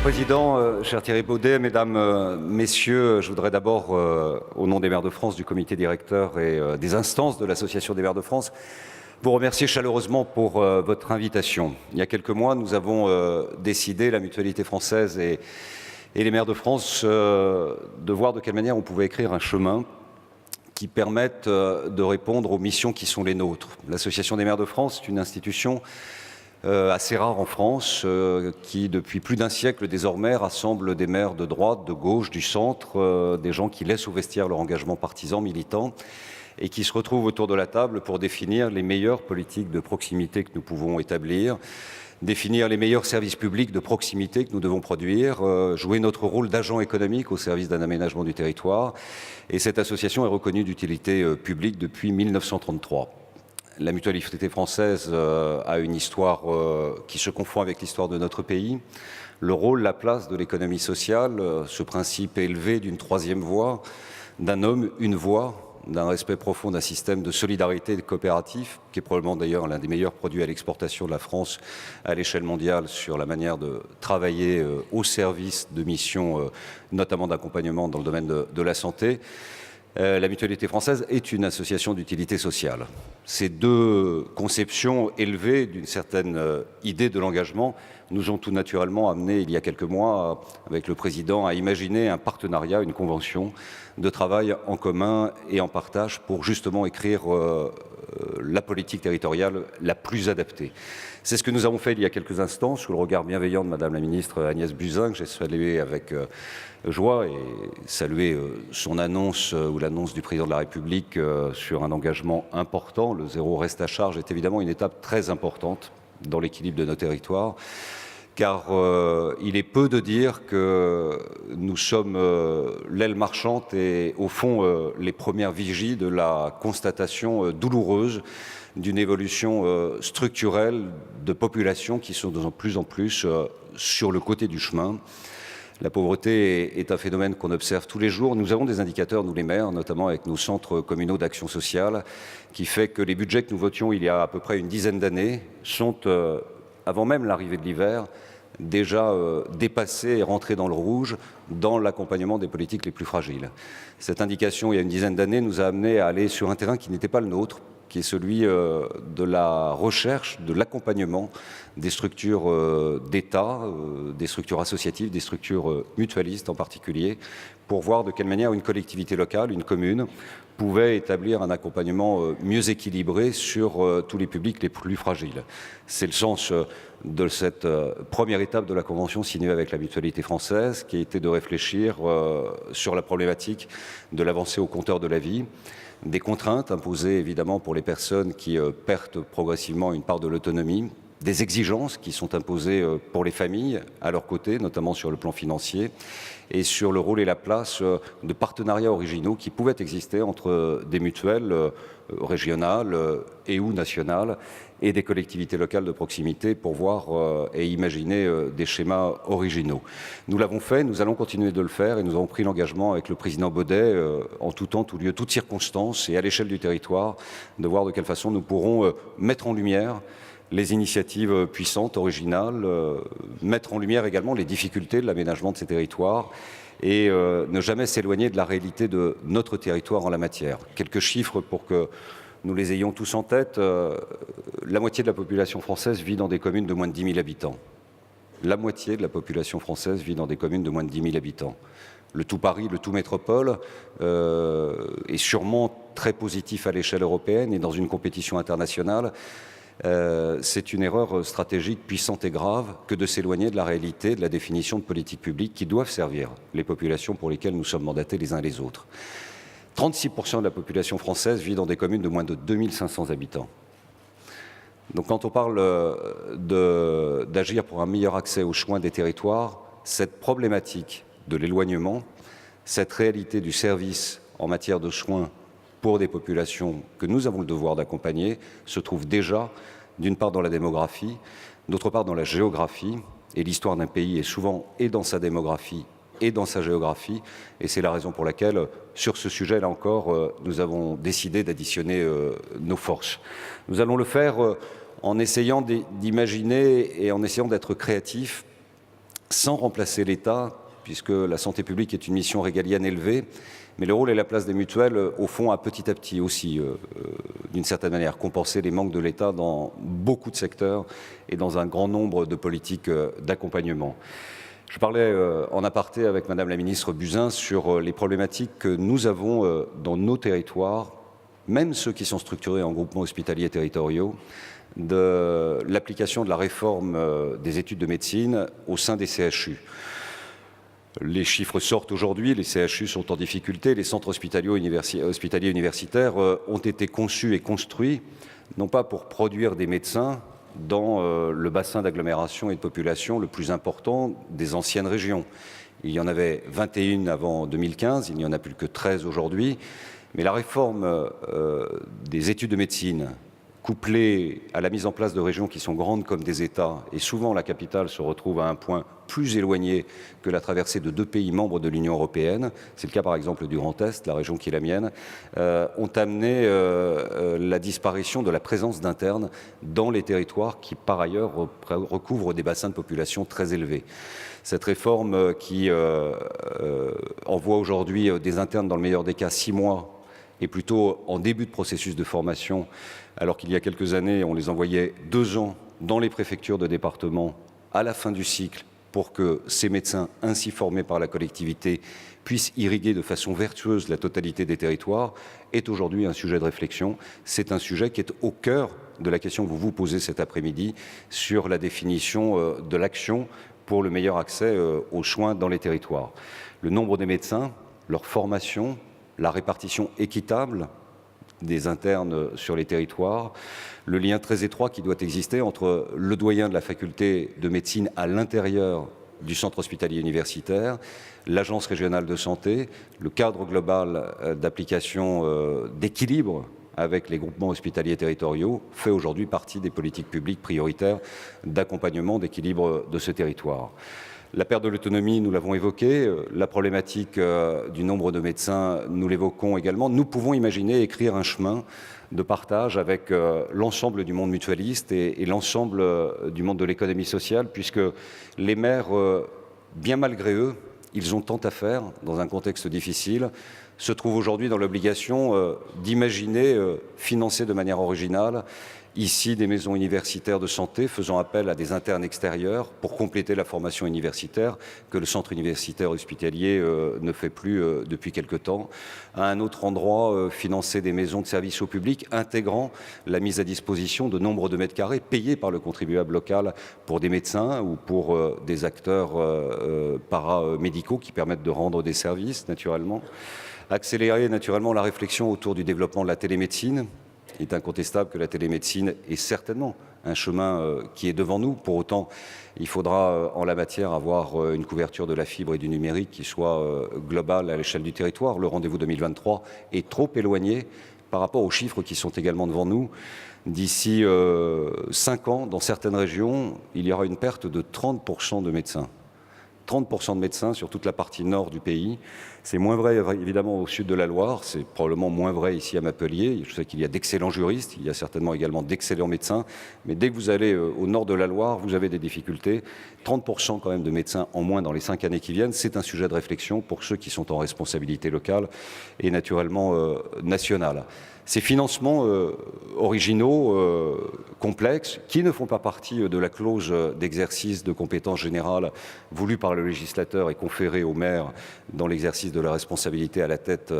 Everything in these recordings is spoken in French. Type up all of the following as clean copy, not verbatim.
le Président, cher Thierry Baudet, Mesdames, Messieurs, je voudrais d'abord, au nom des maires de France, du comité directeur et des instances de l'Association des maires de France, vous remercier chaleureusement pour votre invitation. Il y a quelques mois, nous avons décidé, la Mutualité française et les maires de France, de voir de quelle manière on pouvait écrire un chemin qui permette de répondre aux missions qui sont les nôtres. L'Association des maires de France est une institution assez rare en France, qui depuis plus d'un siècle désormais rassemble des maires de droite, de gauche, du centre, des gens qui laissent au vestiaire leur engagement partisan, militant, et qui se retrouvent autour de la table pour définir les meilleures politiques de proximité que nous pouvons établir, définir les meilleurs services publics de proximité que nous devons produire, jouer notre rôle d'agent économique au service d'un aménagement du territoire. Et cette association est reconnue d'utilité publique depuis 1933. La Mutualité française a une histoire qui se confond avec l'histoire de notre pays. Le rôle, la place de l'économie sociale, ce principe élevé d'une troisième voie, d'un homme, une voix, d'un respect profond d'un système de solidarité et de coopératif, qui est probablement d'ailleurs l'un des meilleurs produits à l'exportation de la France à l'échelle mondiale sur la manière de travailler au service de missions, notamment d'accompagnement dans le domaine de la santé. La Mutualité française est une association d'utilité sociale. Ces deux conceptions élevées d'une certaine idée de l'engagement nous ont tout naturellement amené, il y a quelques mois, avec le Président, à imaginer un partenariat, une convention de travail en commun et en partage pour justement écrire la politique territoriale la plus adaptée. C'est ce que nous avons fait il y a quelques instants, sous le regard bienveillant de Madame la ministre Agnès Buzyn, que j'ai salué avec joie et salué son annonce ou l'annonce du Président de la République sur un engagement important. Le zéro reste à charge est évidemment une étape très importante dans l'équilibre de nos territoires, car il est peu de dire que nous sommes l'aile marchande et au fond les premières vigies de la constatation douloureuse d'une évolution structurelle de populations qui sont de plus en plus sur le côté du chemin. La pauvreté est un phénomène qu'on observe tous les jours. Nous avons des indicateurs, nous les maires, notamment avec nos centres communaux d'action sociale, qui fait que les budgets que nous votions il y a à peu près une dizaine d'années sont, avant même l'arrivée de l'hiver, déjà dépassés et rentrés dans le rouge dans l'accompagnement des politiques les plus fragiles. Cette indication, il y a une dizaine d'années, nous a amené à aller sur un terrain qui n'était pas le nôtre, qui est celui de la recherche, de l'accompagnement des structures d'État, des structures associatives, des structures mutualistes en particulier, pour voir de quelle manière une collectivité locale, une commune, pouvait établir un accompagnement mieux équilibré sur tous les publics les plus fragiles. C'est le sens de cette première étape de la Convention signée avec la Mutualité française, qui a été de réfléchir sur la problématique de l'avancée au compteur de la vie, des contraintes imposées évidemment pour les personnes qui perdent progressivement une part de l'autonomie, des exigences qui sont imposées pour les familles à leur côté, notamment sur le plan financier, et sur le rôle et la place de partenariats originaux qui pouvaient exister entre des mutuelles régionales et ou nationales et des collectivités locales de proximité pour voir et imaginer des schémas originaux. Nous l'avons fait, nous allons continuer de le faire et nous avons pris l'engagement avec le président Baudet, en tout temps, tout lieu, toutes circonstances et à l'échelle du territoire, de voir de quelle façon nous pourrons mettre en lumière les initiatives puissantes, originales, mettre en lumière également les difficultés de l'aménagement de ces territoires et ne jamais s'éloigner de la réalité de notre territoire en la matière. Quelques chiffres pour que nous les ayons tous en tête. La moitié de la population française vit dans des communes de moins de 10 000 habitants. La moitié de la population française vit dans des communes de moins de 10 000 habitants. Le tout Paris, le tout métropole est sûrement très positif à l'échelle européenne et dans une compétition internationale. C'est une erreur stratégique puissante et grave que de s'éloigner de la réalité, de la définition de politiques publiques qui doivent servir les populations pour lesquelles nous sommes mandatés les uns les autres. 36% de la population française vit dans des communes de moins de 2500 habitants. Donc quand on parle d'agir pour un meilleur accès aux soins des territoires, cette problématique de l'éloignement, cette réalité du service en matière de soins pour des populations que nous avons le devoir d'accompagner se trouve déjà, d'une part dans la démographie, d'autre part dans la géographie, et l'histoire d'un pays est souvent et dans sa démographie et dans sa géographie, et c'est la raison pour laquelle, sur ce sujet, là encore, nous avons décidé d'additionner nos forces. Nous allons le faire en essayant d'imaginer et en essayant d'être créatifs sans remplacer l'État, puisque la santé publique est une mission régalienne élevée, mais le rôle et la place des mutuelles, au fond, a petit à petit aussi, d'une certaine manière, compensé les manques de l'État dans beaucoup de secteurs et dans un grand nombre de politiques d'accompagnement. Je parlais en aparté avec Madame la ministre Buzyn sur les problématiques que nous avons dans nos territoires, même ceux qui sont structurés en groupements hospitaliers territoriaux, de l'application de la réforme des études de médecine au sein des CHU. Les chiffres sortent aujourd'hui, les CHU sont en difficulté, les centres hospitaliers universitaires ont été conçus et construits, non pas pour produire des médecins dans le bassin d'agglomération et de population le plus important des anciennes régions. Il y en avait 21 avant 2015, il n'y en a plus que 13 aujourd'hui, mais la réforme des études de médecine, couplée à la mise en place de régions qui sont grandes comme des États, et souvent la capitale se retrouve à un point plus éloigné que la traversée de 2 pays membres de l'Union européenne, c'est le cas par exemple du Grand Est, la région qui est la mienne, ont amené la disparition de la présence d'internes dans les territoires qui par ailleurs recouvrent des bassins de population très élevés. Cette réforme qui envoie aujourd'hui des internes dans le meilleur des cas 6 mois et plutôt en début de processus de formation, alors qu'il y a quelques années, on les envoyait 2 ans dans les préfectures de département à la fin du cycle pour que ces médecins, ainsi formés par la collectivité, puissent irriguer de façon vertueuse la totalité des territoires, est aujourd'hui un sujet de réflexion. C'est un sujet qui est au cœur de la question que vous vous posez cet après-midi sur la définition de l'action pour le meilleur accès aux soins dans les territoires. Le nombre des médecins, leur formation, la répartition équitable des internes sur les territoires, le lien très étroit qui doit exister entre le doyen de la faculté de médecine à l'intérieur du centre hospitalier universitaire, l'agence régionale de santé, le cadre global d'application d'équilibre avec les groupements hospitaliers territoriaux fait aujourd'hui partie des politiques publiques prioritaires d'accompagnement, d'équilibre de ce territoire. La perte de l'autonomie, nous l'avons évoqué. La problématique du nombre de médecins, nous l'évoquons également. Nous pouvons imaginer écrire un chemin de partage avec l'ensemble du monde mutualiste et l'ensemble du monde de l'économie sociale, puisque les maires, bien malgré eux, ils ont tant à faire dans un contexte difficile, se trouvent aujourd'hui dans l'obligation d'imaginer financer de manière originale ici des maisons universitaires de santé faisant appel à des internes extérieurs pour compléter la formation universitaire que le centre universitaire hospitalier ne fait plus depuis quelque temps. À un autre endroit, financer des maisons de services au public intégrant la mise à disposition de nombre de mètres carrés payés par le contribuable local pour des médecins ou pour des acteurs paramédicaux qui permettent de rendre des services naturellement. Accélérer naturellement la réflexion autour du développement de la télémédecine. Il est incontestable que la télémédecine est certainement un chemin qui est devant nous. Pour autant, il faudra en la matière avoir une couverture de la fibre et du numérique qui soit globale à l'échelle du territoire. Le rendez-vous 2023 est trop éloigné par rapport aux chiffres qui sont également devant nous. D'ici 5 ans, dans certaines régions, il y aura une perte de 30% de médecins. 30% de médecins sur toute la partie nord du pays. C'est moins vrai évidemment au sud de la Loire, c'est probablement moins vrai ici à Mapelier. Je sais qu'il y a d'excellents juristes, il y a certainement également d'excellents médecins, mais dès que vous allez au nord de la Loire, vous avez des difficultés. 30% quand même de médecins en moins dans les 5 années qui viennent, c'est un sujet de réflexion pour ceux qui sont en responsabilité locale et naturellement nationale. Ces financements originaux, complexes, qui ne font pas partie de la clause d'exercice de compétences générales voulue par le législateur et conférée aux maires dans l'exercice de la responsabilité à la tête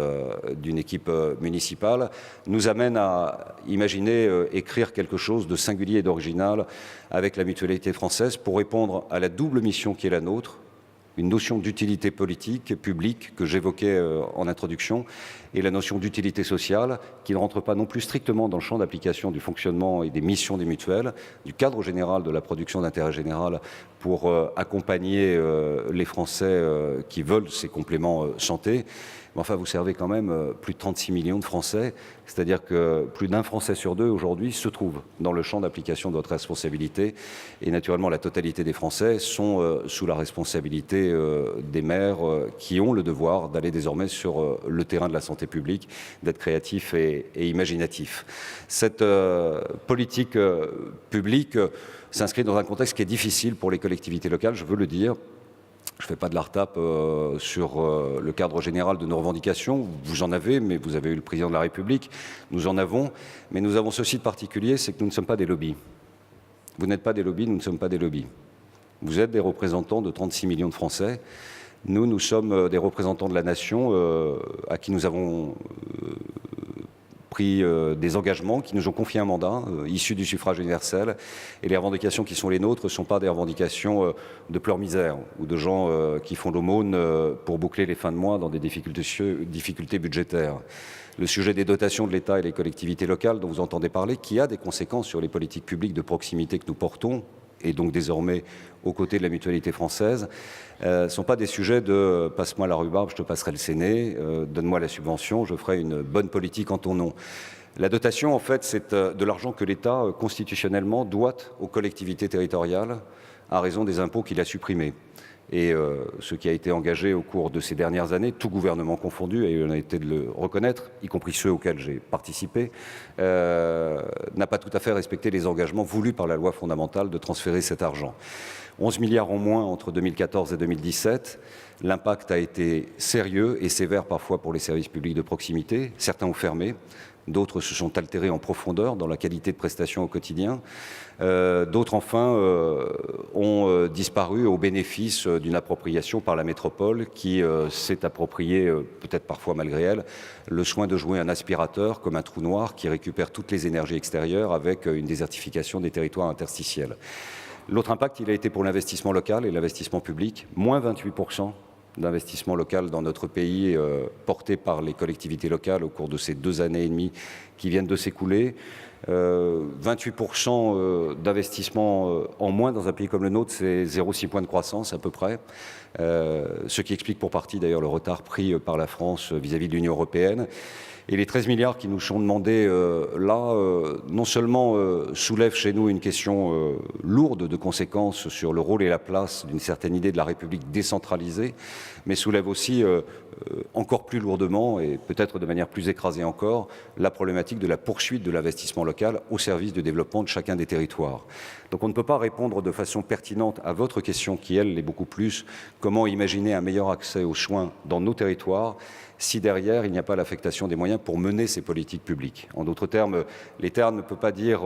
d'une équipe municipale, nous amènent à imaginer écrire quelque chose de singulier et d'original avec la mutualité française pour répondre à la double mission qui est la nôtre, une notion d'utilité politique, publique, que j'évoquais en introduction, et la notion d'utilité sociale, qui ne rentre pas non plus strictement dans le champ d'application du fonctionnement et des missions des mutuelles, du cadre général de la production d'intérêt général pour accompagner les Français qui veulent ces compléments santé. Mais enfin, vous servez quand même plus de 36 millions de Français, c'est-à-dire que plus d'un Français sur 2 aujourd'hui se trouve dans le champ d'application de votre responsabilité. Et naturellement, la totalité des Français sont sous la responsabilité des maires qui ont le devoir d'aller désormais sur le terrain de la santé publique, d'être créatifs et imaginatifs. Cette politique publique s'inscrit dans un contexte qui est difficile pour les collectivités locales, je veux le dire, Je ne fais pas de la retape sur le cadre général de nos revendications. Vous en avez, mais vous avez eu le président de la République. Nous en avons. Mais nous avons ceci de particulier, c'est que nous ne sommes pas des lobbies. Vous n'êtes pas des lobbies, nous ne sommes pas des lobbies. Vous êtes des représentants de 36 millions de Français. Nous sommes des représentants de la nation à qui nous avons pris des engagements, qui nous ont confié un mandat issu du suffrage universel. Et les revendications qui sont les nôtres ne sont pas des revendications de pleurs-misère ou de gens qui font l'aumône pour boucler les fins de mois dans des difficultés budgétaires. Le sujet des dotations de l'État et des collectivités locales dont vous entendez parler, qui a des conséquences sur les politiques publiques de proximité que nous portons, et donc désormais aux côtés de la mutualité française, ne sont pas des sujets de « passe-moi la rhubarbe, je te passerai le séné, donne-moi la subvention, je ferai une bonne politique en ton nom ». La dotation, en fait, c'est de l'argent que l'État, constitutionnellement, doit aux collectivités territoriales à raison des impôts qu'il a supprimés. Et ce qui a été engagé au cours de ces dernières années, tout gouvernement confondu, et on a été de le reconnaître, y compris ceux auxquels j'ai participé, n'a pas tout à fait respecté les engagements voulus par la loi fondamentale de transférer cet argent. 11 milliards en moins entre 2014 et 2017. L'impact a été sérieux et sévère parfois pour les services publics de proximité. Certains ont fermé. D'autres se sont altérés en profondeur dans la qualité de prestation au quotidien. D'autres, enfin, ont disparu au bénéfice d'une appropriation par la métropole qui s'est appropriée, peut-être parfois malgré elle, le soin de jouer un aspirateur comme un trou noir qui récupère toutes les énergies extérieures avec une désertification des territoires interstitiels. L'autre impact, il a été pour l'investissement local et l'investissement public, moins 28% d'investissement local dans notre pays porté par les collectivités locales au cours de ces 2 années et demie qui viennent de s'écouler. 28% d'investissement en moins dans un pays comme le nôtre, c'est 0,6 points de croissance à peu près, ce qui explique pour partie d'ailleurs le retard pris par la France vis-à-vis de l'Union européenne. Et les 13 milliards qui nous sont demandés non seulement soulèvent chez nous une question lourde de conséquences sur le rôle et la place d'une certaine idée de la République décentralisée, mais soulèvent aussi encore plus lourdement et peut-être de manière plus écrasée encore la problématique de la poursuite de l'investissement local au service du développement de chacun des territoires. Donc on ne peut pas répondre de façon pertinente à votre question qui, elle, l'est beaucoup plus, comment imaginer un meilleur accès aux soins dans nos territoires si derrière il n'y a pas l'affectation des moyens pour mener ces politiques publiques. En d'autres termes, l'État ne peut pas dire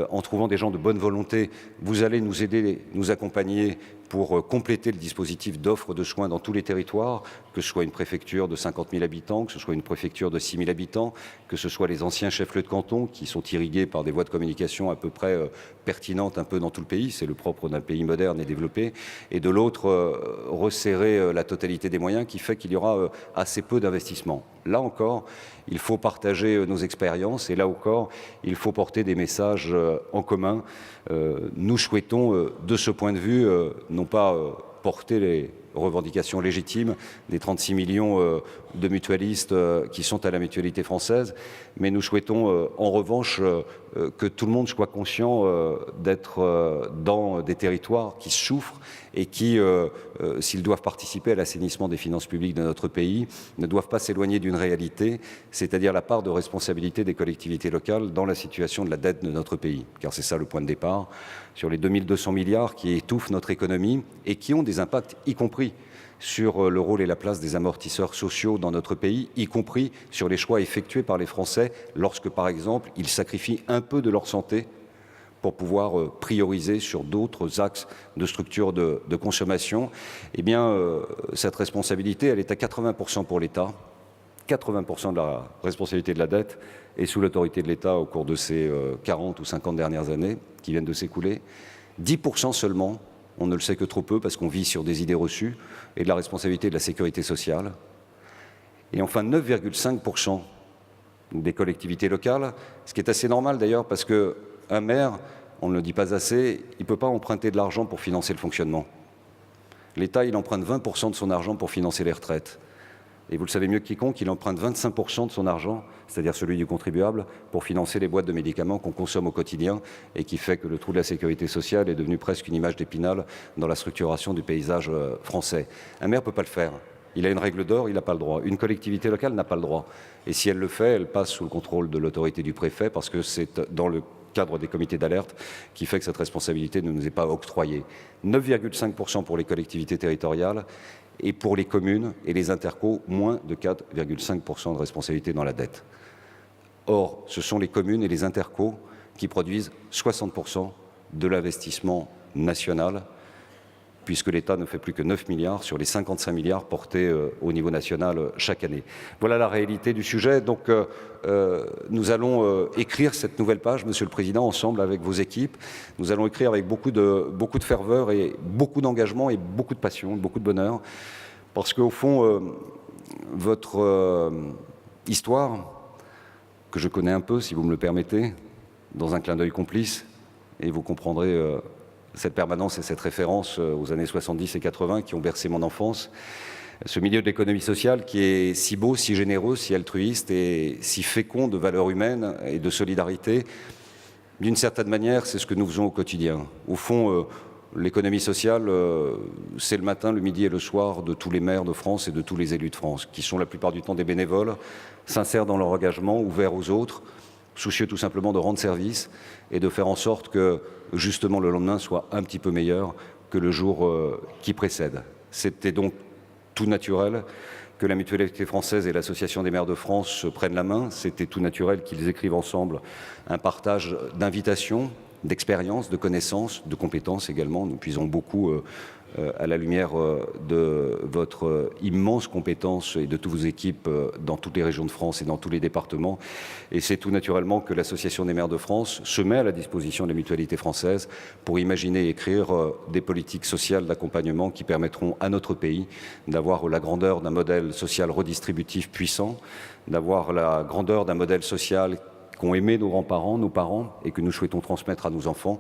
en trouvant des gens de bonne volonté, vous allez nous aider, nous accompagner pour compléter le dispositif d'offre de soins dans tous les territoires, que ce soit une préfecture de 50 000 habitants, que ce soit une préfecture de 6 000 habitants, que ce soit les anciens chefs-lieux de canton qui sont irrigués par des voies de communication à peu près pertinentes un peu dans tout le pays, c'est le propre d'un pays moderne et développé, et de l'autre, resserrer la totalité des moyens qui fait qu'il y aura assez peu d'investissement. Là encore, il faut partager nos expériences et là encore, il faut porter des messages en commun. Nous souhaitons, de ce point de vue, non pas porter les revendications légitimes des 36 millions de mutualistes qui sont à la mutualité française, mais nous souhaitons en revanche que tout le monde soit conscient d'être dans des territoires qui souffrent et qui, s'ils doivent participer à l'assainissement des finances publiques de notre pays, ne doivent pas s'éloigner d'une réalité, c'est-à-dire la part de responsabilité des collectivités locales dans la situation de la dette de notre pays, car c'est ça le point de départ, sur les 2200 milliards qui étouffent notre économie et qui ont des impacts, y compris sur le rôle et la place des amortisseurs sociaux dans notre pays, y compris sur les choix effectués par les Français lorsque, par exemple, ils sacrifient un peu de leur santé pour pouvoir prioriser sur d'autres axes de structure de consommation. Eh bien, cette responsabilité, elle est à 80% pour l'État. 80% de la responsabilité de la dette est sous l'autorité de l'État au cours de ces 40 ou 50 dernières années qui viennent de s'écouler. 10% seulement, on ne le sait que trop peu parce qu'on vit sur des idées reçues, et de la responsabilité de la sécurité sociale. Et enfin 9,5% des collectivités locales, ce qui est assez normal d'ailleurs parce qu'un maire, on ne le dit pas assez, il ne peut pas emprunter de l'argent pour financer le fonctionnement. L'État, il emprunte 20% de son argent pour financer les retraites. Et vous le savez mieux que quiconque, il emprunte 25% de son argent, c'est-à-dire celui du contribuable, pour financer les boîtes de médicaments qu'on consomme au quotidien et qui fait que le trou de la sécurité sociale est devenu presque une image d'Épinal dans la structuration du paysage français. Un maire ne peut pas le faire. Il a une règle d'or, il n'a pas le droit. Une collectivité locale n'a pas le droit. Et si elle le fait, elle passe sous le contrôle de l'autorité du préfet parce que c'est dans le cadre des comités d'alerte qui fait que cette responsabilité ne nous est pas octroyée. 9,5% pour les collectivités territoriales et pour les communes et les intercos, moins de 4,5% de responsabilité dans la dette. Or, ce sont les communes et les intercos qui produisent 60% de l'investissement national, puisque l'État ne fait plus que 9 milliards sur les 55 milliards portés au niveau national chaque année. Voilà la réalité du sujet. Donc nous allons écrire cette nouvelle page, Monsieur le Président, ensemble avec vos équipes. Nous allons écrire avec beaucoup de ferveur et beaucoup d'engagement et beaucoup de passion, beaucoup de bonheur, parce qu'au fond, votre histoire, que je connais un peu, si vous me le permettez, dans un clin d'œil complice, et vous comprendrez cette permanence et cette référence aux années 70 et 80 qui ont bercé mon enfance, ce milieu de l'économie sociale qui est si beau, si généreux, si altruiste et si fécond de valeurs humaines et de solidarité, d'une certaine manière, c'est ce que nous faisons au quotidien. Au fond, l'économie sociale, c'est le matin, le midi et le soir de tous les maires de France et de tous les élus de France, qui sont la plupart du temps des bénévoles, sincères dans leur engagement, ouverts aux autres, soucieux tout simplement de rendre service et de faire en sorte que, justement, le lendemain soit un petit peu meilleur que le jour qui précède. C'était donc tout naturel que la Mutualité française et l'Association des maires de France se prennent la main. C'était tout naturel qu'ils écrivent ensemble un partage d'invitations, d'expériences, de connaissances, de compétences également. Nous puisons beaucoup à la lumière de votre immense compétence et de toutes vos équipes dans toutes les régions de France et dans tous les départements. Et c'est tout naturellement que l'Association des maires de France se met à la disposition de la Mutualité française pour imaginer et écrire des politiques sociales d'accompagnement qui permettront à notre pays d'avoir la grandeur d'un modèle social redistributif puissant, d'avoir la grandeur d'un modèle social qu'ont aimé nos grands-parents, nos parents, et que nous souhaitons transmettre à nos enfants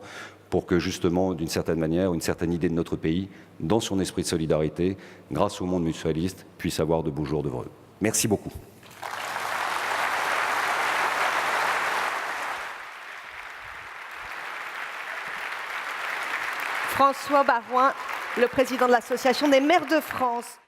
pour que, justement, d'une certaine manière, une certaine idée de notre pays, dans son esprit de solidarité, grâce au monde mutualiste, puisse avoir de beaux jours devant eux. Merci beaucoup. François Baroin, le président de l'Association des maires de France.